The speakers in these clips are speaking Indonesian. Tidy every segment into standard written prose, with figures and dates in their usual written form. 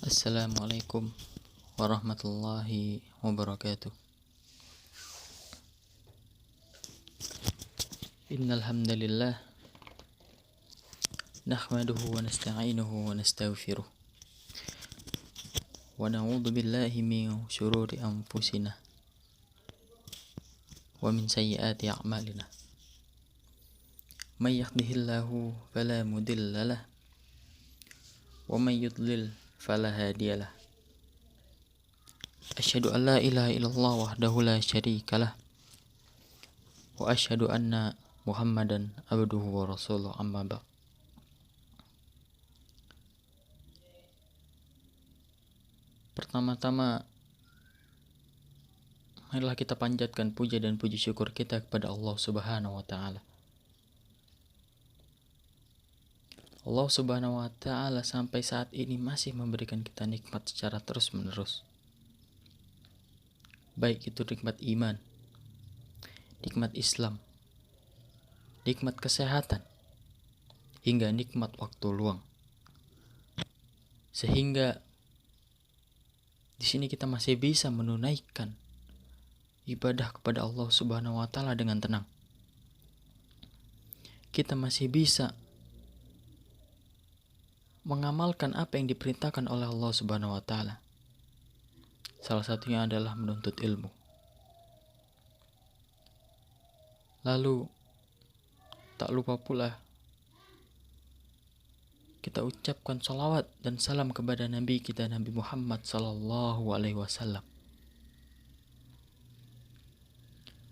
Assalamualaikum warahmatullahi wabarakatuh. Innal hamdalillah nahmaduhu wa nasta'inuhu wa nastaghfiruh wa na'udzu billahi min shururi anfusina wa min sayyiati a'malina. May yahdihillahu fala mudilla lah wa may yudlil fala hadiyalah. Asyhadu an la ilaha illallah wahdahu la syarikalah wa asyhadu anna Muhammadan abduhu wa rasuluh, amma ba'd. Pertama-tama, marilah kita panjatkan puja dan puji syukur kita kepada Allah Subhanahu wa taala. Allah Subhanahu wa taala sampai saat ini masih memberikan kita nikmat secara terus-menerus. Baik itu nikmat iman, nikmat Islam, nikmat kesehatan, hingga nikmat waktu luang. Sehingga di sini kita masih bisa menunaikan ibadah kepada Allah Subhanahu wa taala dengan tenang. Kita masih bisa mengamalkan apa yang diperintahkan oleh Allah Subhanahu wa taala. Salah satunya adalah menuntut ilmu. Lalu tak lupa pula kita ucapkan salawat dan salam kepada Nabi kita, Nabi Muhammad sallallahu alaihi wasallam.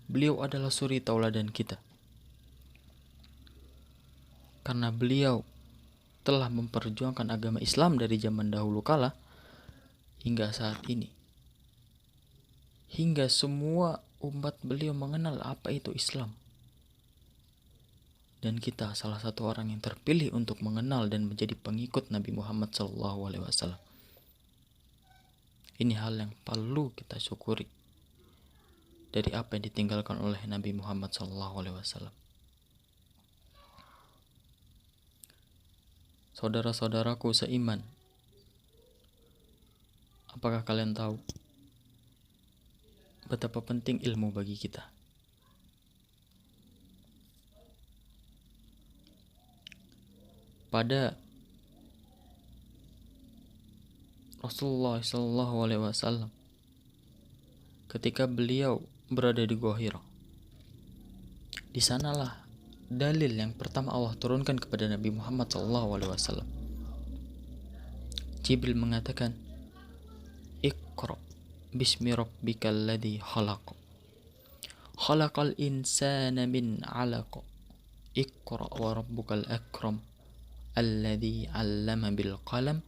Beliau adalah suri tauladan kita, karena beliau telah memperjuangkan agama Islam dari zaman dahulu kala hingga saat ini. Hingga semua umat beliau mengenal apa itu Islam. Dan kita salah satu orang yang terpilih untuk mengenal dan menjadi pengikut Nabi Muhammad SAW. Ini hal yang perlu kita syukuri dari apa yang ditinggalkan oleh Nabi Muhammad SAW. Saudara-saudaraku seiman, apakah kalian tahu betapa penting ilmu bagi kita? Pada Rasulullah SAW, ketika beliau berada di Gua Hira, di sanalah dalil yang pertama Allah turunkan kepada Nabi Muhammad SAW. Jibril mengatakan, Iqra bismi rabbikal ladzi khalaq, khalaqal insana min 'alaq, Iqra wa rabbukal akram, alladzi 'allama bil qalam,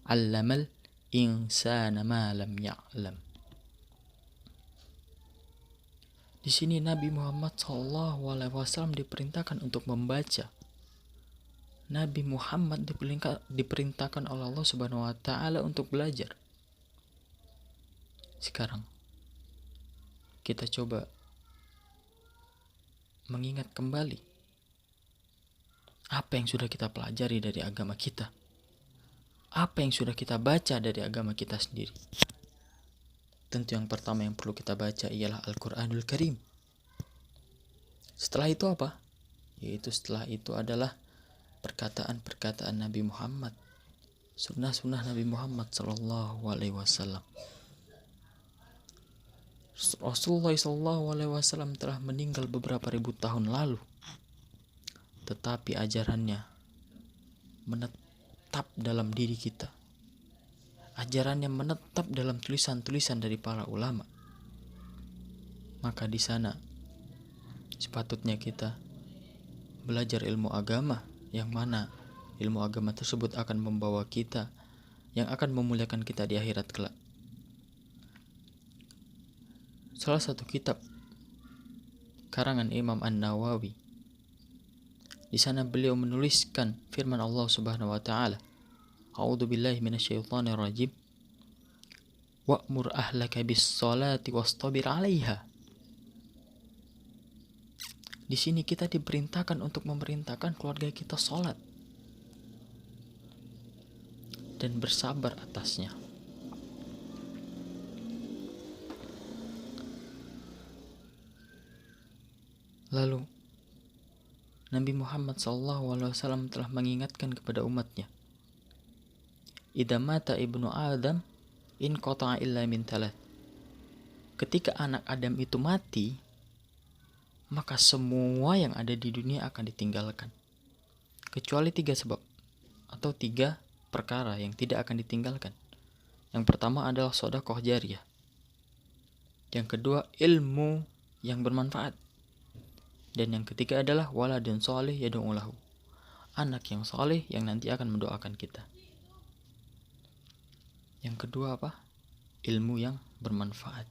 'allamal insana ma lam ya'lam. Di sini Nabi Muhammad SAW diperintahkan untuk membaca. Nabi Muhammad diperintahkan oleh Allah Subhanahu wa taala untuk belajar. Sekarang kita coba mengingat kembali apa yang sudah kita pelajari dari agama kita. Apa yang sudah kita baca dari agama kita sendiri. Tentu yang pertama yang perlu kita baca ialah Al-Quranul Karim. Setelah itu apa? Setelah itu adalah perkataan-perkataan Nabi Muhammad, sunnah-sunnah Nabi Muhammad sallallahu alaihi wasallam. Rasulullah sallallahu alaihi wasallam telah meninggal beberapa ribu tahun lalu, tetapi ajarannya menetap dalam diri kita. Ajarannya menetap dalam tulisan-tulisan dari para ulama. Maka di sana sepatutnya kita belajar ilmu agama, yang mana ilmu agama tersebut akan membawa kita, yang akan memuliakan kita di akhirat kelak. Salah satu kitab karangan Imam An-Nawawi, di sana beliau menuliskan firman Allah Subhanahu wa taala, A'udzu billahi minasyaitonir rajim. Wa'mur ahlaka bis-shalati wastabir 'alaiha. Di sini kita diperintahkan untuk memerintahkan keluarga kita salat. dan bersabar atasnya. Lalu Nabi Muhammad SAW telah mengingatkan kepada umatnya, idza mata ibnu Adam in qata'a illa min thalath. Ketika anak Adam itu mati, maka semua yang ada di dunia akan ditinggalkan, kecuali 3 sebab atau 3 perkara yang tidak akan ditinggalkan. Yang pertama adalah sedekah jariyah. Yang kedua ilmu yang bermanfaat. Dan yang ketiga adalah waladun sholih yad'u lahu, anak yang soleh yang nanti akan mendoakan kita. Yang kedua apa? Ilmu yang bermanfaat.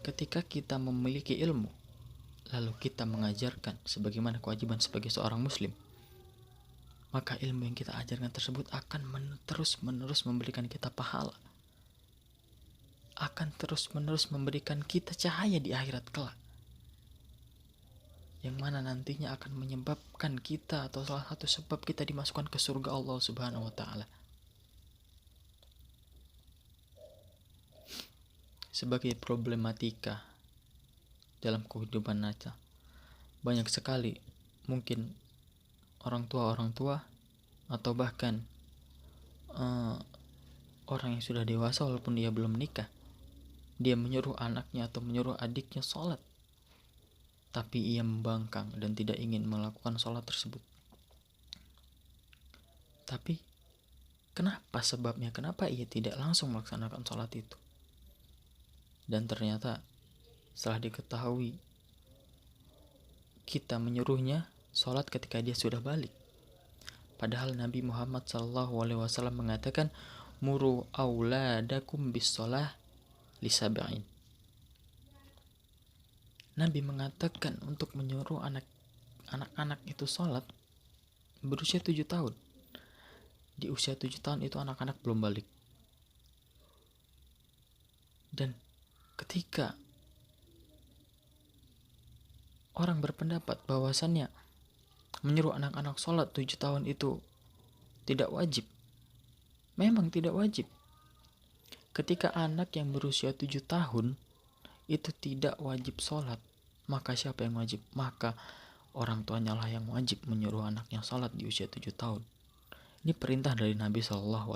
Ketika kita memiliki ilmu, lalu kita mengajarkan sebagaimana kewajiban sebagai seorang muslim, maka ilmu yang kita ajarkan tersebut akan terus-menerus memberikan kita pahala, akan terus-menerus memberikan kita cahaya di akhirat kelak, yang mana nantinya akan menyebabkan kita, atau salah satu sebab kita dimasukkan ke surga Allah Subhanahu wa Ta'ala. Sebagai problematika dalam kehidupan nyata, banyak sekali mungkin orang tua atau bahkan orang yang sudah dewasa walaupun dia belum menikah, dia menyuruh anaknya atau menyuruh adiknya sholat, tapi ia membangkang dan tidak ingin melakukan sholat tersebut. Tapi kenapa sebabnya? Kenapa ia tidak langsung melaksanakan sholat itu? Dan ternyata setelah diketahui, kita menyuruhnya sholat ketika dia sudah balik. Padahal Nabi Muhammad SAW mengatakan, muru auladakum bis sholah lisab'in. Nabi mengatakan untuk menyuruh anak-anak itu sholat berusia 7 tahun. Di usia 7 tahun itu anak-anak belum balik. Dan ketika orang berpendapat bahwasannya menyuruh anak-anak sholat 7 tahun itu tidak wajib, memang tidak wajib. Ketika anak yang berusia 7 tahun itu tidak wajib sholat, maka siapa yang wajib? Maka orang tuanya lah yang wajib menyuruh anaknya sholat di usia 7 tahun. Ini perintah dari Nabi SAW.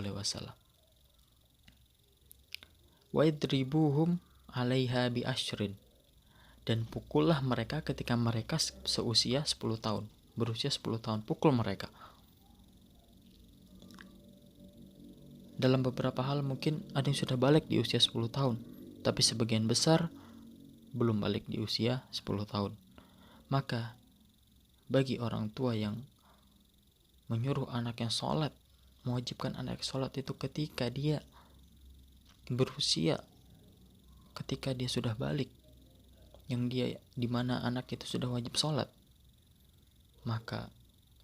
Wa idribuhum 'alaiha bi ashrin, dan pukullah mereka ketika mereka seusia 10 tahun, berusia 10 tahun, pukul mereka. Dalam beberapa hal mungkin ada yang sudah balik di usia 10 tahun, tapi sebagian besar belum balik di usia 10 tahun. Maka bagi orang tua yang menyuruh anaknya sholat, mewajibkan anak sholat itu ketika dia berusia, ketika dia sudah balik, yang dia dimana anak itu sudah wajib sholat, maka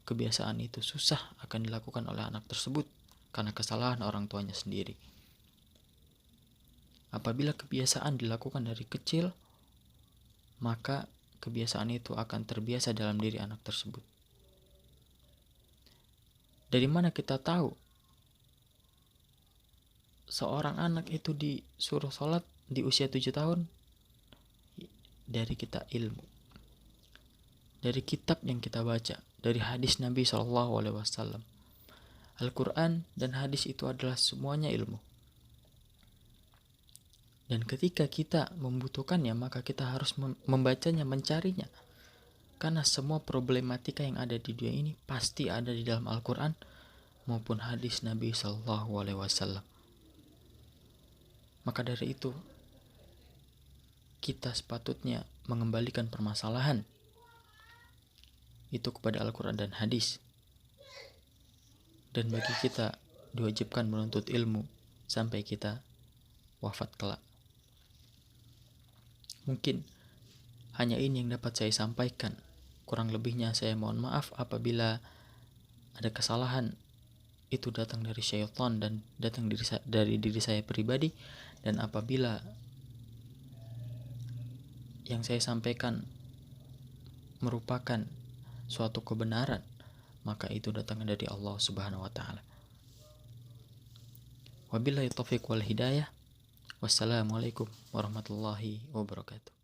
kebiasaan itu susah akan dilakukan oleh anak tersebut karena kesalahan orang tuanya sendiri. Apabila kebiasaan dilakukan dari kecil, maka kebiasaan itu akan terbiasa dalam diri anak tersebut. Dari mana kita tahu seorang anak itu disuruh sholat di usia 7 tahun? Dari kita ilmu, dari kitab yang kita baca, dari hadis Nabi SAW. Al-Quran dan hadis itu adalah semuanya ilmu. Dan ketika kita membutuhkannya, maka kita harus membacanya, mencarinya. Karena semua problematika yang ada di dunia ini pasti ada di dalam Al-Quran maupun hadis Nabi SAW. Maka dari itu, kita sepatutnya mengembalikan permasalahan itu kepada Al-Quran dan hadis. Dan bagi kita diwajibkan menuntut ilmu sampai kita wafat kelak. Mungkin hanya ini yang dapat saya sampaikan. Kurang lebihnya saya mohon maaf apabila ada kesalahan itu datang dari syaitan dan datang dari diri saya pribadi. Dan apabila yang saya sampaikan merupakan suatu kebenaran, maka itu datang dari Allah Subhanahu wa Ta'ala. Wabillahi taufiq wal hidayah. Wassalamualaikum warahmatullahi wabarakatuh.